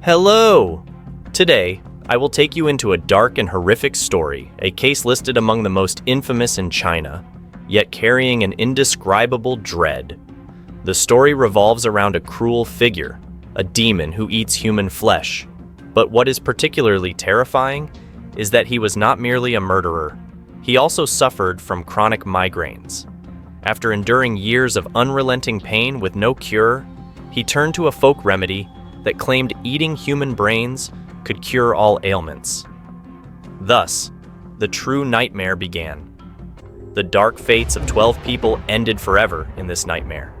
Hello! Today, I will take you into a dark and horrific story, a case listed among the most infamous in China, yet carrying an indescribable dread. The story revolves around a cruel figure, a demon who eats human flesh. But what is particularly terrifying is that he was not merely a murderer. He also suffered from chronic migraines. After enduring years of unrelenting pain with no cure, he turned to a folk remedy that claimed eating human brains could cure all ailments. Thus, the true nightmare began. The dark fates of 12 people ended forever in this nightmare.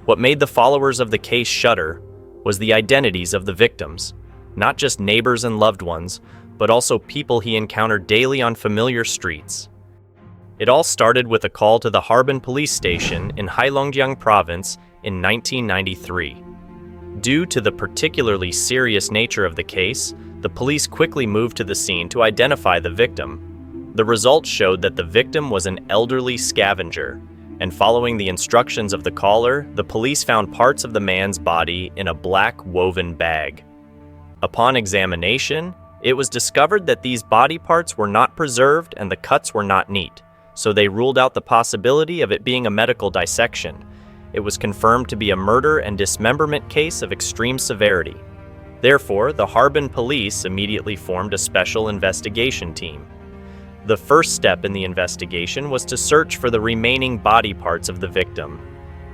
What made the followers of the case shudder was the identities of the victims, not just neighbors and loved ones, but also people he encountered daily on familiar streets. It all started with a call to the Harbin police station in Heilongjiang province in 1993. Due to the particularly serious nature of the case, the police quickly moved to the scene to identify the victim. The results showed that the victim was an elderly scavenger, and following the instructions of the caller, the police found parts of the man's body in a black woven bag. Upon examination, it was discovered that these body parts were not preserved and the cuts were not neat, so they ruled out the possibility of it being a medical dissection. It was confirmed to be a murder and dismemberment case of extreme severity. Therefore, the Harbin police immediately formed a special investigation team. The first step in the investigation was to search for the remaining body parts of the victim.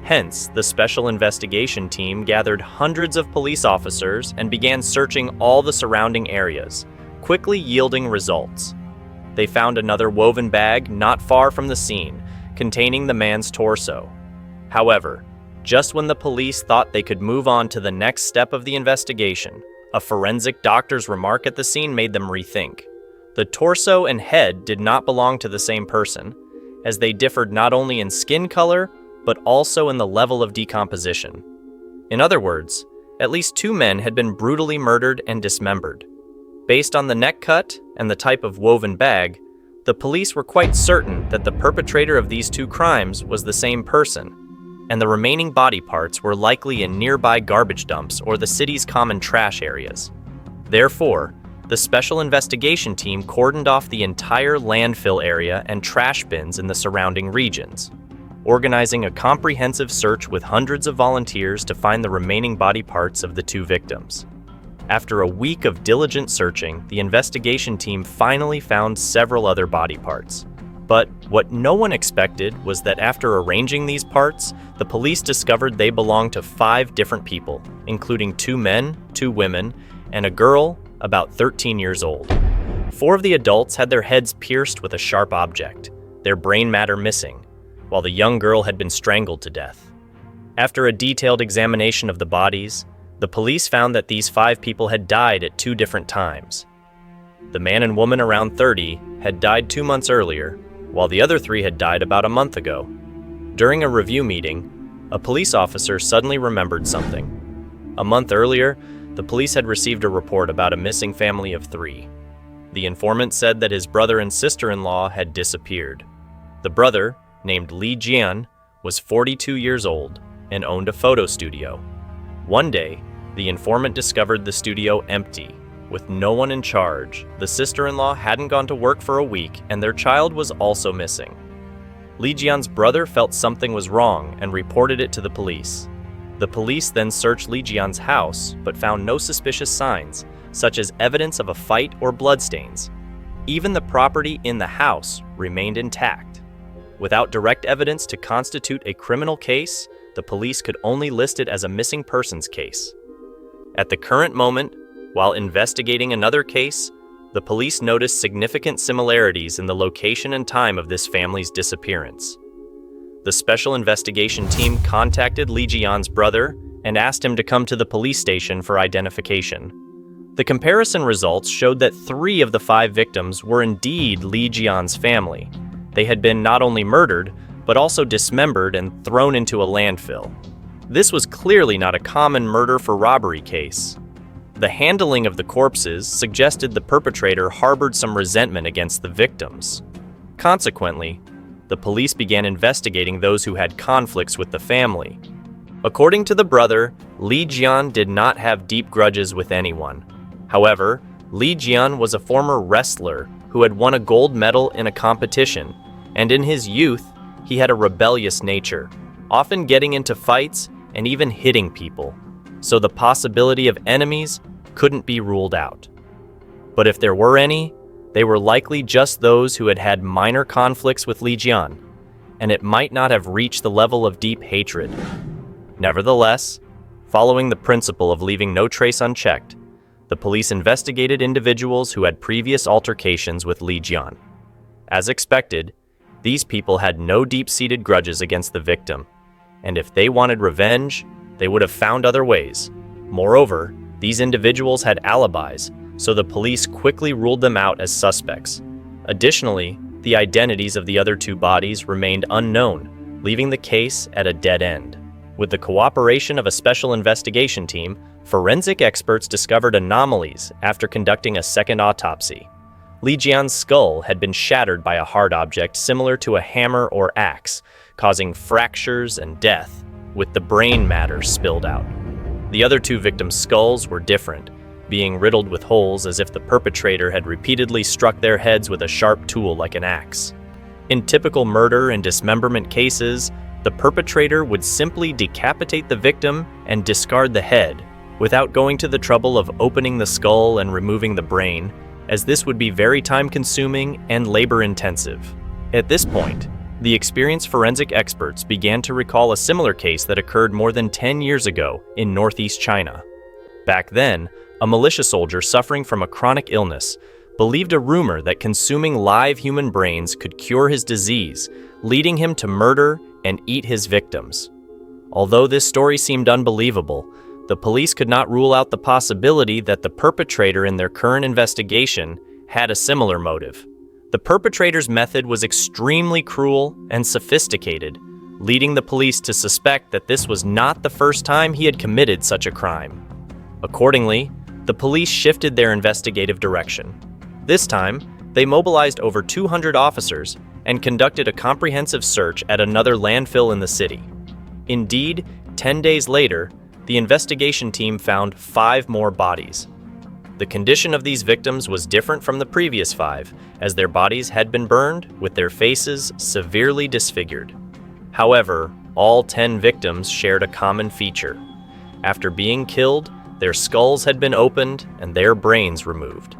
Hence, the special investigation team gathered hundreds of police officers and began searching all the surrounding areas, quickly yielding results. They found another woven bag not far from the scene, containing the man's torso. However, just when the police thought they could move on to the next step of the investigation, a forensic doctor's remark at the scene made them rethink. The torso and head did not belong to the same person, as they differed not only in skin color, but also in the level of decomposition. In other words, at least 2 men had been brutally murdered and dismembered. Based on the neck cut and the type of woven bag, the police were quite certain that the perpetrator of these 2 crimes was the same person, and the remaining body parts were likely in nearby garbage dumps or the city's common trash areas. Therefore, the special investigation team cordoned off the entire landfill area and trash bins in the surrounding regions, organizing a comprehensive search with hundreds of volunteers to find the remaining body parts of the 2 victims. After a week of diligent searching, the investigation team finally found several other body parts. But what no one expected was that after arranging these parts, the police discovered they belonged to 5 different people, including 2 men, 2 women, and a girl about 13 years old. 4 of the adults had their heads pierced with a sharp object, their brain matter missing, while the young girl had been strangled to death. After a detailed examination of the bodies, the police found that these 5 people had died at 2 different times. The man and woman around 30 had died 2 months earlier, while the other 3 had died about a month ago. During a review meeting, a police officer suddenly remembered something. A month earlier, the police had received a report about a missing family of 3. The informant said that his brother and sister-in-law had disappeared. The brother, named Li Jian, was 42 years old and owned a photo studio. One day, the informant discovered the studio empty, with no one in charge. The sister-in-law hadn't gone to work for a week, and their child was also missing. Li Jian's brother felt something was wrong and reported it to the police. The police then searched Li Jian's house, but found no suspicious signs, such as evidence of a fight or bloodstains. Even the property in the house remained intact. Without direct evidence to constitute a criminal case, the police could only list it as a missing persons case. At the current moment, while investigating another case, the police noticed significant similarities in the location and time of this family's disappearance. The special investigation team contacted Li Jian's brother and asked him to come to the police station for identification. The comparison results showed that 3 of the 5 victims were indeed Li Jian's family. They had been not only murdered, but also dismembered and thrown into a landfill. This was clearly not a common murder for robbery case. The handling of the corpses suggested the perpetrator harbored some resentment against the victims. Consequently, the police began investigating those who had conflicts with the family. According to the brother, Li Jian did not have deep grudges with anyone. However, Li Jian was a former wrestler who had won a gold medal in a competition, and in his youth, he had a rebellious nature, often getting into fights and even hitting people, so the possibility of enemies couldn't be ruled out. But if there were any, they were likely just those who had had minor conflicts with Li Jian, and it might not have reached the level of deep hatred. Nevertheless, following the principle of leaving no trace unchecked, the police investigated individuals who had previous altercations with Li Jian. As expected, these people had no deep-seated grudges against the victim, and if they wanted revenge, they would have found other ways. Moreover, these individuals had alibis, so the police quickly ruled them out as suspects. Additionally, the identities of the other two bodies remained unknown, leaving the case at a dead end. With the cooperation of a special investigation team, forensic experts discovered anomalies after conducting a second autopsy. Li Jian's skull had been shattered by a hard object similar to a hammer or axe, causing fractures and death, with the brain matter spilled out. The other two victims' skulls were different, being riddled with holes as if the perpetrator had repeatedly struck their heads with a sharp tool like an axe. In typical murder and dismemberment cases, the perpetrator would simply decapitate the victim and discard the head, without going to the trouble of opening the skull and removing the brain, as this would be very time-consuming and labor-intensive. At this point, the experienced forensic experts began to recall a similar case that occurred more than 10 years ago in northeast China. Back then, a militia soldier suffering from a chronic illness believed a rumor that consuming live human brains could cure his disease, leading him to murder and eat his victims. Although this story seemed unbelievable, the police could not rule out the possibility that the perpetrator in their current investigation had a similar motive. The perpetrator's method was extremely cruel and sophisticated, leading the police to suspect that this was not the first time he had committed such a crime. Accordingly, the police shifted their investigative direction. This time, they mobilized over 200 officers and conducted a comprehensive search at another landfill in the city. Indeed, 10 days later, the investigation team found 5 more bodies. The condition of these victims was different from the previous 5, as their bodies had been burned with their faces severely disfigured. However, all 10 victims shared a common feature. After being killed, their skulls had been opened and their brains removed.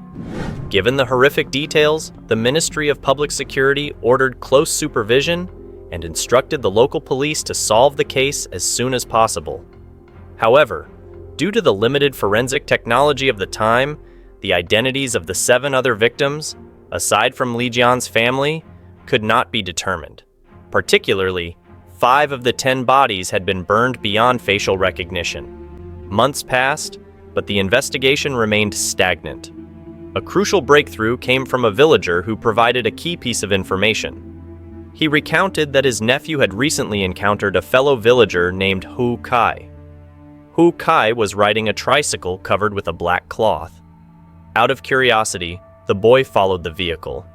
Given the horrific details, the Ministry of Public Security ordered close supervision and instructed the local police to solve the case as soon as possible. However, due to the limited forensic technology of the time, the identities of the 7 other victims, aside from Li Jian's family, could not be determined. Particularly, 5 of the 10 bodies had been burned beyond facial recognition. Months passed, but the investigation remained stagnant. A crucial breakthrough came from a villager who provided a key piece of information. He recounted that his nephew had recently encountered a fellow villager named Hu Kai. Hu Kai was riding a tricycle covered with a black cloth. Out of curiosity, the boy followed the vehicle.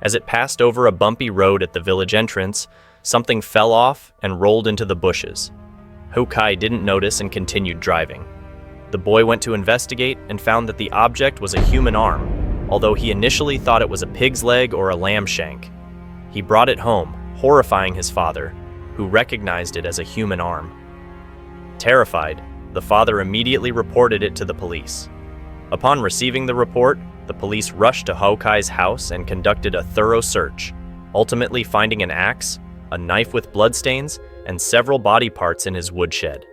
As it passed over a bumpy road at the village entrance, something fell off and rolled into the bushes. Hu Kai didn't notice and continued driving. The boy went to investigate and found that the object was a human arm, although he initially thought it was a pig's leg or a lamb shank. He brought it home, horrifying his father, who recognized it as a human arm. Terrified, the father immediately reported it to the police. Upon receiving the report, the police rushed to Hu Kai's house and conducted a thorough search, ultimately finding an axe, a knife with bloodstains, and several body parts in his woodshed.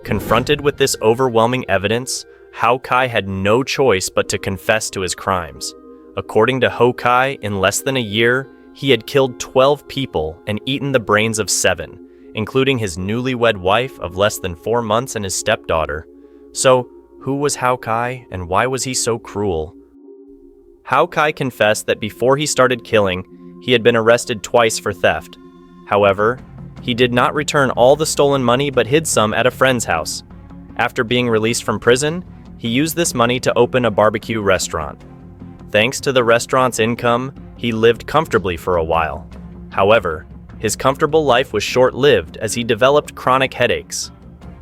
Confronted with this overwhelming evidence, Hu Kai had no choice but to confess to his crimes. According to Hu Kai, in less than a year, he had killed 12 people and eaten the brains of 7, including his newlywed wife of less than 4 months and his stepdaughter. So, who was Hu Kai and why was he so cruel? Hu Kai confessed that before he started killing, he had been arrested twice for theft. However, he did not return all the stolen money but hid some at a friend's house. After being released from prison, he used this money to open a barbecue restaurant. Thanks to the restaurant's income, he lived comfortably for a while. However, his comfortable life was short-lived as he developed chronic headaches.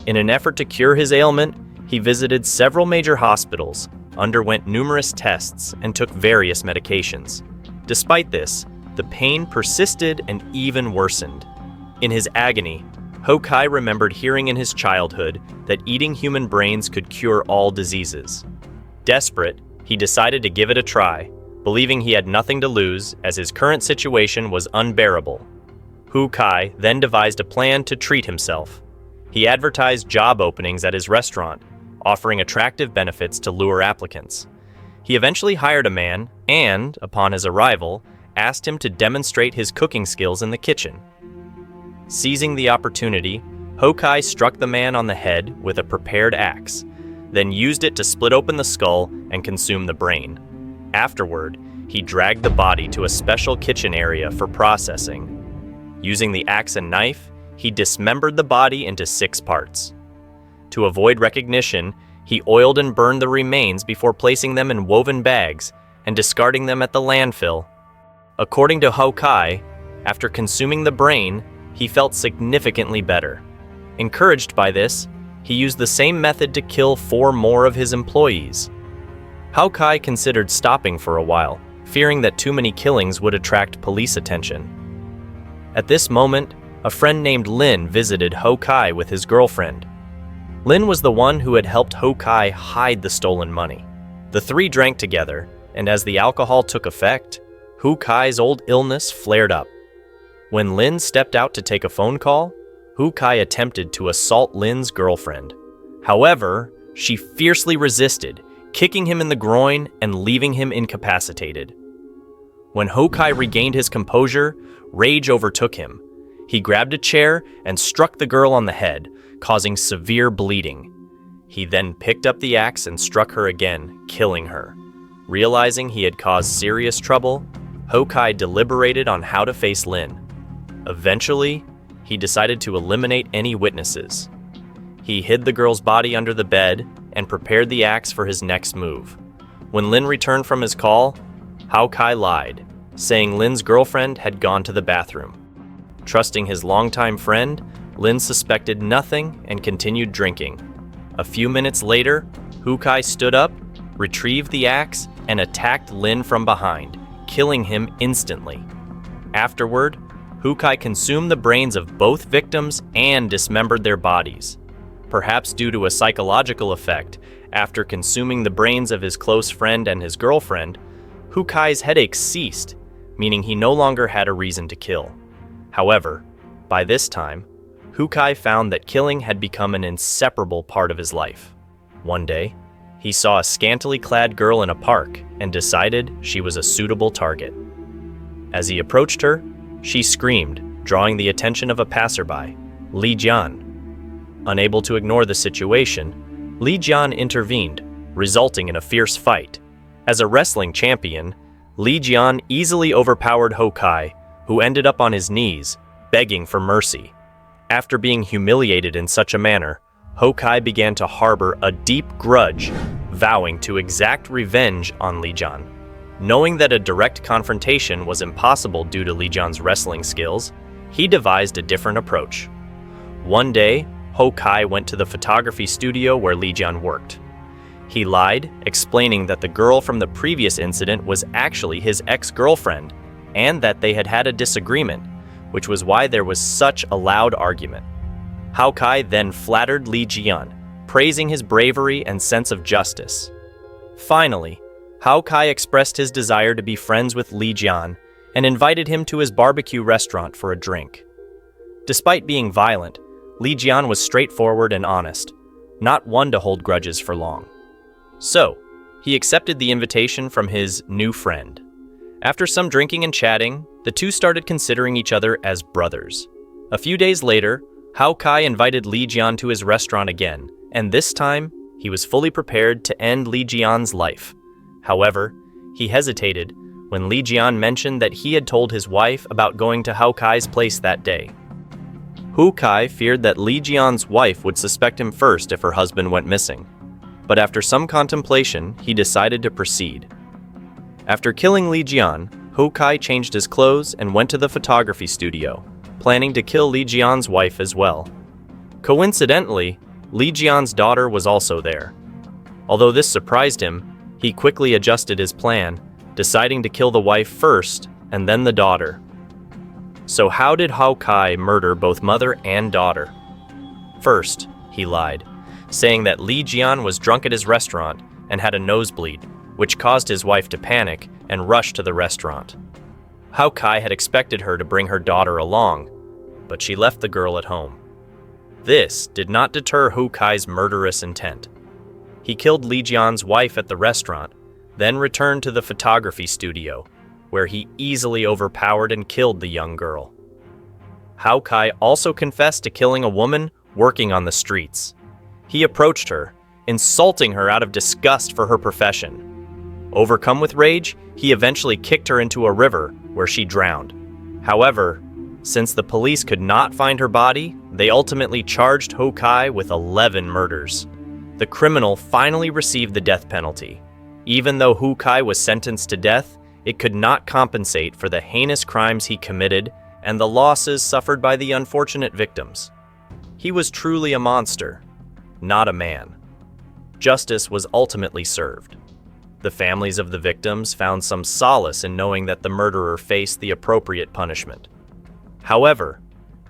In an effort to cure his ailment, he visited several major hospitals, underwent numerous tests, and took various medications. Despite this, the pain persisted and even worsened. In his agony, Hokai remembered hearing in his childhood that eating human brains could cure all diseases. Desperate, he decided to give it a try, believing he had nothing to lose as his current situation was unbearable. Hokai then devised a plan to treat himself. He advertised job openings at his restaurant, offering attractive benefits to lure applicants. He eventually hired a man and, upon his arrival, asked him to demonstrate his cooking skills in the kitchen. Seizing the opportunity, Hokai struck the man on the head with a prepared axe, then used it to split open the skull and consume the brain. Afterward, he dragged the body to a special kitchen area for processing. Using the axe and knife, he dismembered the body into 6 parts. To avoid recognition, he oiled and burned the remains before placing them in woven bags and discarding them at the landfill. According to Hokai, after consuming the brain, he felt significantly better. Encouraged by this, he used the same method to kill 4 more of his employees. Hokai considered stopping for a while, fearing that too many killings would attract police attention. At this moment, a friend named Lin visited Hokai with his girlfriend. Lin was the one who had helped Hokai hide the stolen money. The 3 drank together, and as the alcohol took effect, Hokai's old illness flared up. When Lin stepped out to take a phone call, Hokai attempted to assault Lin's girlfriend. However, she fiercely resisted, kicking him in the groin and leaving him incapacitated. When Hokai regained his composure, rage overtook him. He grabbed a chair and struck the girl on the head, causing severe bleeding. He then picked up the axe and struck her again, killing her. Realizing he had caused serious trouble, Hokai deliberated on how to face Lin. Eventually, he decided to eliminate any witnesses. He hid the girl's body under the bed and prepared the axe for his next move. When Lin returned from his call, Hokai lied, saying Lin's girlfriend had gone to the bathroom. Trusting his longtime friend, Lin suspected nothing and continued drinking. A few minutes later, Hokai stood up, retrieved the axe, and attacked Lin from behind, killing him instantly. Afterward, Hokai consumed the brains of both victims and dismembered their bodies. Perhaps due to a psychological effect, after consuming the brains of his close friend and his girlfriend, Hokai's headaches ceased, meaning he no longer had a reason to kill. However, by this time, Hokai found that killing had become an inseparable part of his life. One day, he saw a scantily clad girl in a park and decided she was a suitable target. As he approached her, she screamed, drawing the attention of a passerby, Li Jian. Unable to ignore the situation, Li Jian intervened, resulting in a fierce fight. As a wrestling champion, Li Jian easily overpowered Hokai, who ended up on his knees, begging for mercy. After being humiliated in such a manner, Hokai began to harbor a deep grudge, vowing to exact revenge on Li Jian. Knowing that a direct confrontation was impossible due to Li Jian's wrestling skills, he devised a different approach. One day, Hokai went to the photography studio where Li Jian worked. He lied, explaining that the girl from the previous incident was actually his ex-girlfriend, and that they had had a disagreement, which was why there was such a loud argument. Hokai then flattered Li Jian, praising his bravery and sense of justice. Finally, Hokai expressed his desire to be friends with Li Jian and invited him to his barbecue restaurant for a drink. Despite being violent, Li Jian was straightforward and honest, not one to hold grudges for long. So, he accepted the invitation from his new friend. After some drinking and chatting, the two started considering each other as brothers. A few days later, Hokai invited Li Jian to his restaurant again, and this time, he was fully prepared to end Li Jian's life. However, he hesitated when Li Jian mentioned that he had told his wife about going to Hokai's place that day. Hokai feared that Li Jian's wife would suspect him first if her husband went missing, but after some contemplation, he decided to proceed. After killing Li Jian, Hokai changed his clothes and went to the photography studio, planning to kill Li Jian's wife as well. Coincidentally, Li Jian's daughter was also there. Although this surprised him, he quickly adjusted his plan, deciding to kill the wife first and then the daughter. So how did Hao Kai murder both mother and daughter? First, he lied, saying that Li Jian was drunk at his restaurant and had a nosebleed, which caused his wife to panic and rush to the restaurant. Hao Kai had expected her to bring her daughter along, but she left the girl at home. This did not deter Hao Kai's murderous intent. He killed Li Jian's wife at the restaurant, then returned to the photography studio, where he easily overpowered and killed the young girl. Hao Kai also confessed to killing a woman working on the streets. He approached her, insulting her out of disgust for her profession. Overcome with rage, he eventually kicked her into a river where she drowned. However, since the police could not find her body, they ultimately charged Hao Kai with 11 murders. The criminal finally received the death penalty. Even though Hao Kai was sentenced to death, it could not compensate for the heinous crimes he committed and the losses suffered by the unfortunate victims. He was truly a monster, not a man. Justice was ultimately served. The families of the victims found some solace in knowing that the murderer faced the appropriate punishment. However,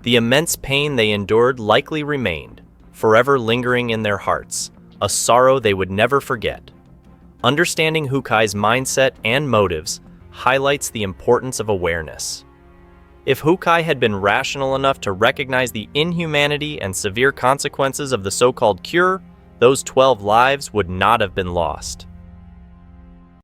the immense pain they endured likely remained, forever lingering in their hearts, a sorrow they would never forget. Understanding Hao Kai's mindset and motives highlights the importance of awareness. If Hao Kai had been rational enough to recognize the inhumanity and severe consequences of the so-called cure, those 12 lives would not have been lost.